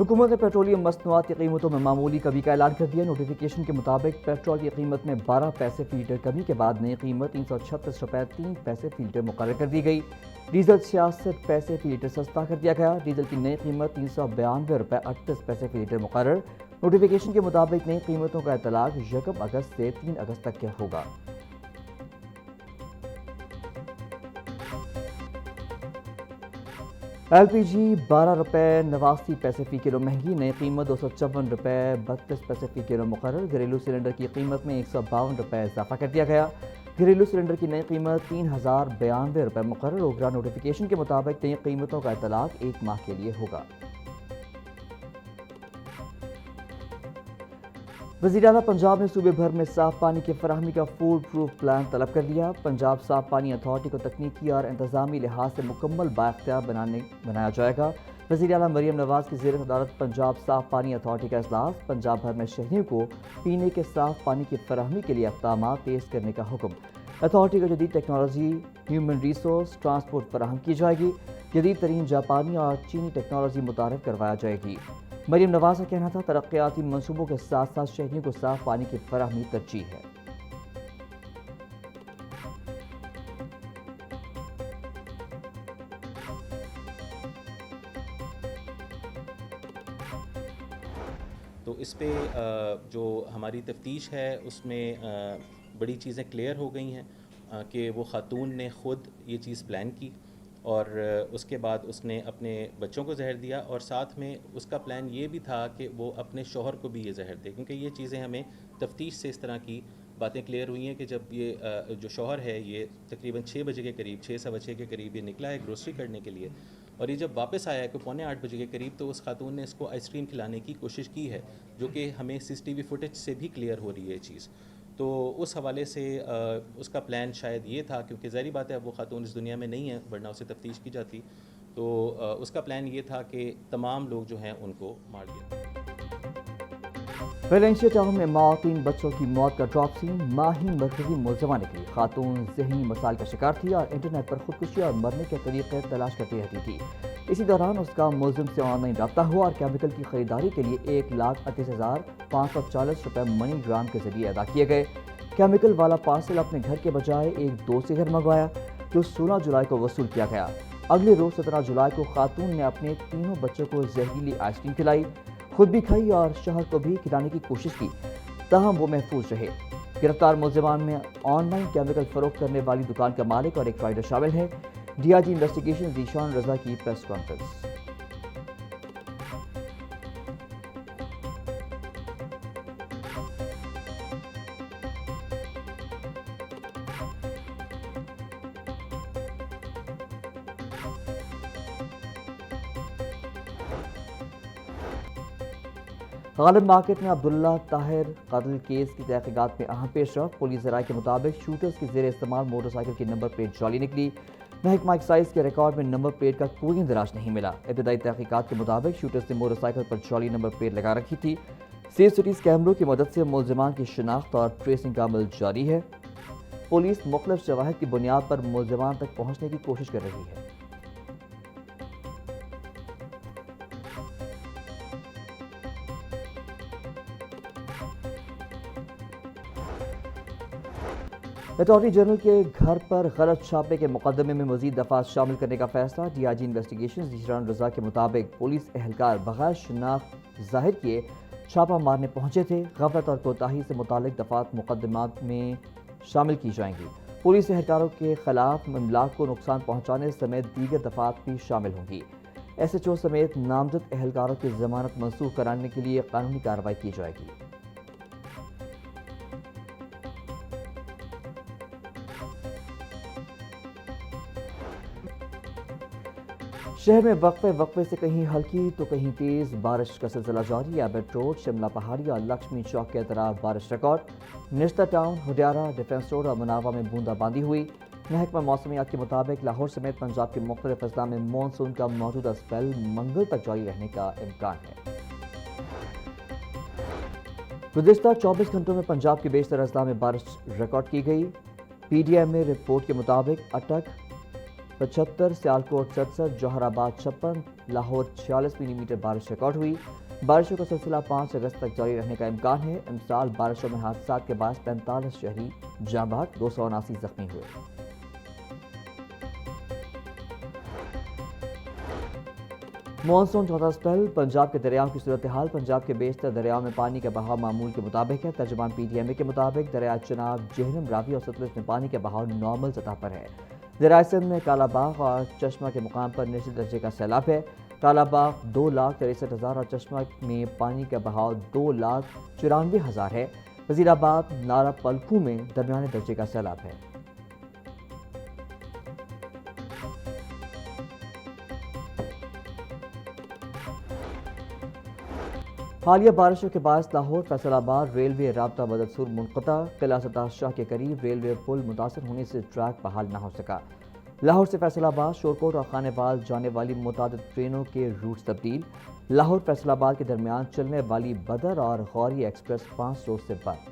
हुकूमत ने पेट्रोलियम मसनूआत की कीमतों में मामूली कमी का ऐलान कर दिया। नोटिफिकेशन के मुताबिक पेट्रोल की कीमत में 12 पैसे फी लीटर कमी के बाद नई कीमत 336 रुपये 3 पैसे फी लीटर मुकर्रर कर दी गई। डीजल 66 पैसे फी लीटर सस्ता कर दिया गया। डीजल की नई कीमत 392 रुपये 38 पैसे फी लीटर मुकर्रर। नोटिफिकेशन के मुताबिक नई कीमतों का इतलाक 1 अगस्त से 3 अगस्त तक के होगा। LPG 12 रुपये 89 पैसे फी किलो महंगी, नई कीमत 254 रुपये 32 पैसे फी किलो मुकर्रर। घरेलू सिलेंडर की कीमत में 152 रुपये इजाफा कर दिया गया। घरेलू सिलेंडर की नई कीमत 3092 रुपये मुकर्रर होगा। नोटिफिकेशन के मुताबिक नई कीमतों का इतलाक 1 माह के लिए होगा। वज़ीर आला पंजाब ने सूबे भर में साफ पानी की फराहमी का फूल प्रूफ प्लान तलब कर लिया। पंजाब साफ पानी अथॉरिटी को तकनीकी और इंतजामी लिहाज से मुकम्मल बाख्तियार बनाया जाएगा। वज़ीर आला मरियम नवाज की ज़ेर सदारत पंजाब साफ पानी अथॉरिटी का इजलास। पंजाब भर में शहरियों को पीने के साफ पानी की फराहमी के लिए इक़दाम पेश करने का हुक्म। अथॉरिटी को जदीद टेक्नोलॉजी, ह्यूमन रिसोर्स, ट्रांसपोर्ट फराहम की जाएगी। जदीद तरीन जापानी और चीनी टेक्नोलॉजी मुतारफ़ करवाया जाएगी। मरियम नवाज का कहना था, तरक्याती मनसूबों के साथ साथ शहरियों को साफ पानी की फराहमी तरजीह है। तो इस पे जो हमारी तफ्तीश है उसमें बड़ी चीज़ें क्लियर हो गई हैं कि वो ख़ातून ने ख़ुद ये चीज़ प्लान की और उसके बाद उसने अपने बच्चों को जहर दिया और साथ में उसका प्लान ये भी था कि वो अपने शौहर को भी ये जहर दे, क्योंकि ये चीज़ें हमें तफ्तीश से इस तरह की बातें क्लियर हुई हैं कि जब ये जो शौहर है ये तकरीबन 6 बजे के करीब, 6 सवा 6 के करीब ये निकला है ग्रोसरी करने के लिए और ये जब वापस आया है कि 7:45 बजे के करीब, तो उस खातून ने इसको आइसक्रीम खिलाने की कोशिश की है, जो कि हमें CCTV फुटेज से भी क्लियर हो रही है ये चीज़। तो उस हवाले से उसका प्लान शायद ये था, क्योंकि ज़ाहिर बात है वो खातून इस दुनिया में नहीं है वरना उसे तफ्तीश की जाती, तो उसका प्लान ये था कि तमाम लोग जो हैं उनको मार दिया। वेलेंशिया टाउन में माँ 3 बच्चों की मौत का ड्रॉप सीन। माँ ही मरकजी मुलज़मा निकली। खातून ज़हनी मसाइल का शिकार थी और इंटरनेट पर खुदकुशी और मरने के तरीके तलाश करती रहती थी। इसी दौरान उसका मुलजिम से ऑनलाइन रब्ता हुआ और केमिकल की खरीदारी के लिए 1,38,540 रुपये मनी ग्राम के जरिए अदा किए गए। केमिकल वाला पार्सल अपने घर के बजाय एक दोस्त के घर मंगवाया, जो 16 जुलाई को वसूल किया गया। अगले रोज 17 जुलाई को खातून ने अपने तीनों बच्चों को जहरीली आइसक्रीम खिलाई, खुद भी खाई और शहर को भी खिलाने की कोशिश की, ताहम वो महफूज रहे। गिरफ्तार मुलजिमान में ऑनलाइन केमिकल फरोख्त करने वाली दुकान का मालिक और एक राइडर शामिल है। DIG इन्वेस्टिगेशन ज़ीशान रज़ा की प्रेस कॉन्फ्रेंस। गालिब मार्केट में अब्दुल्ला ताहिर कत्ल केस की तहकीकात में अहम पेशरफ। पुलिस ज़राए के मुताबिक शूटर्स के ज़ेर इस्तेमाल मोटरसाइकिल की नंबर प्लेट जाली निकली। महकमा एक्साइज के रिकॉर्ड में नंबर प्लेट का कोई इंदराज नहीं मिला। इब्तदाई तहकीकात के मुताबिक शूटर्स ने मोटरसाइकिल पर जाली नंबर प्लेट लगा रखी थी। सेफ सिटीज़ कैमरों की मदद से मुलजिमान की शिनाख्त और ट्रेसिंग का अमल जारी है। पुलिस मुख्तलिफ शवाहिद की बुनियाद पर मुलजिमान तक पहुँचने की कोशिश कर रही है। अटॉर्नी जनरल के घर पर गलत छापे के मुकदमे में मजीद दफात शामिल करने का फैसला। DIG इन्वेस्टिगेशन ज़ीशान रज़ा के मुताबिक पुलिस एहलकार बगैर शनाख्त जाहिर किए छापा मारने पहुंचे थे। गफलत और कोताही से मुतालिक दफात मुकदमात में शामिल की जाएंगी। पुलिस एहलकारों के खिलाफ इमलाक को नुकसान पहुंचाने समेत दीगर दफात भी शामिल होंगी। SHO समेत नामजद एहलकारों की जमानत मनसूख कराने के लिए कानूनी कार्रवाई की जाएगी। शहर में वक्फे से कहीं हल्की तो कहीं तेज बारिश का सिलसिला जारी। एबट रोड, शिमला पहाड़ी और लक्ष्मी चौक के अतराफ बारिश रिकॉर्ड। निश्ता टाउन, हुडियारा, डिफेंस रोड और मुनावा में बूंदाबांदी हुई। महकमा मौसमियात के मुताबिक लाहौर समेत पंजाब के मुख्तलिफ अजला में मानसून का मौजूदा स्पेल मंगल तक जारी रहने का इम्कान है। गुज़िश्ता 24 घंटों में पंजाब के बेशतर अजला में बारिश रिकॉर्ड की गई। PDM में रिपोर्ट के मुताबिक अटक, 75, सियालकोट 67, जौहर आबाद 56, लाहौर 46 मिलीमीटर बारिश रिकॉर्ड हुई। बारिशों का सिलसिला 5 अगस्त तक जारी रहने का इम्कान है। इमसाल बारिशों में हादसात के बाद 45 शहरी जाँ बहक, 279 जख्मी हुए। मानसून चौथा स्पेल, पंजाब के दरियाओं की सूरत हाल। पंजाब के बेशतर दरियाओं में पानी का बहाव मामूल के मुताबिक है। तर्जुमान PTMA के मुताबिक दरिया चनाब, जेहलम, रावी और सतलुज में पानी का बहाव नॉर्मल सतह पर है। दरिया सिंध में कालाबाग और चश्मा के मुकाम पर निचले दर्जे का सैलाब है। कालाबाग 2,63,000 और चश्मा में पानी का बहाव 2,94,000 है। वजीराबाद, नारा पलखू में दरमियाने दर्जे का सैलाब है। हालिया बारिशों के बाद लाहौर फैसलाबाद रेलवे राब्ता बदसूर मुनक़ता। किला सतह शाह के करीब रेलवे पुल मुतासर होने से ट्रैक बहाल न हो सका। लाहौर से फैसलाबाद, शोरकोट और खानेवाल जाने वाली मुतादिद ट्रेनों के रूट्स तब्दील। लाहौर फैसलाबाद के दरमियान चलने वाली बदर और गौरी एक्सप्रेस 5 रोज से बंद।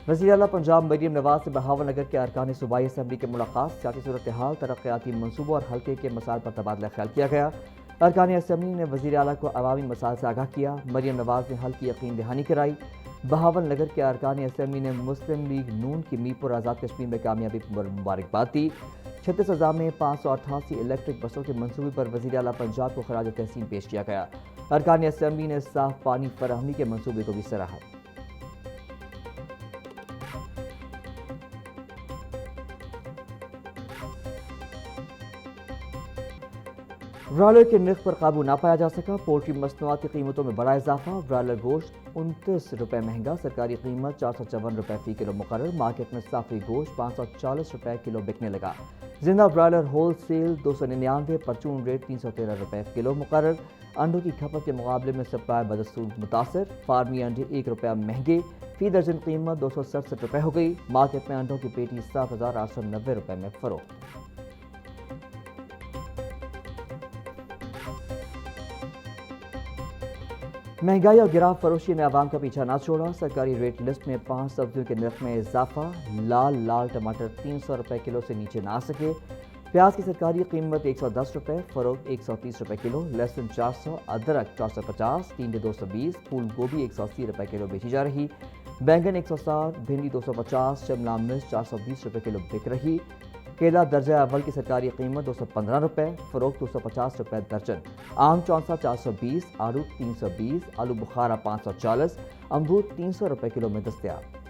वज़ीर आला पंजाब मरियम नवाज से बहावल नगर के अरकान सूबाई असम्बली की मुलाकात। सियासी सूरत हाल, तरक्याती मनसूबों और हल्के के मसाइल पर तबादला ख्याल किया गया। अरकान असम्बली ने वज़ीर आला को अवामी मसाइल से आगाह किया। मरियम नवाज ने हल की यकीन दहानी कराई। बहावल नगर के अरकान असम्बली ने मुस्लिम लीग नून की मीरपुर आज़ाद कश्मीर में कामयाबी पर मुबारकबाद दी। 36,000 में 588 इलेक्ट्रिक बसों के मनसूबे पर वज़ीर आला पंजाब को खराज तहसीन पेश किया गया। अरकान असम्बली ने साफ पानी फराहमी के मनसूबे को भी सराहा। ब्रायलर के नर्ख पर काबू ना पाया जा सका। पोल्ट्री मसनूआत की कीमतों में बड़ा इजाफा। ब्रायलर गोश्त 29 रुपये महंगा। सरकारी कीमत 454 रुपये फी किलो मुकर्रर। मार्केट में साफी गोश्त 540 रुपये किलो बिकने लगा। जिंदा ब्रायलर होल सेल 299, परचून रेट 313 रुपये किलो मुकर्रर। अंडों की खपत के मुकाबले में सप्लाई बदस्तूर मुतासर। फार्मी अंडे 1 रुपया महंगे। फी दर्जन कीमत 267 रुपये हो गई। मार्केट में अंडों की पेटी 7,890 रुपये में फरोख्त। महंगाई और गिराव फरोशी ने आवाम का पीछा ना छोड़ा। सरकारी रेट लिस्ट में 5 सब्जियों के नर्ख में इजाफा। लाल टमाटर 300 रुपये किलो से नीचे ना आ सके। प्याज की सरकारी कीमत 110 रुपये, फरोख्त 130 रुपये किलो। लहसुन 400, अदरक 450, टींडे 220, फूल गोभी 180 रुपये किलो बेची जा रही। बैंगन 160, भिंडी 250, शिमला मिर्च 420 रुपये किलो बिक रही। केला दर्जा अव्वल की सरकारी कीमत 215 रुपये, फरोख्त 250 रुपये दर्जन। आम चौंसा 420, आलू 320, आलू बुखारा 540, अमरूद 300 रुपये किलो में दस्तयाब।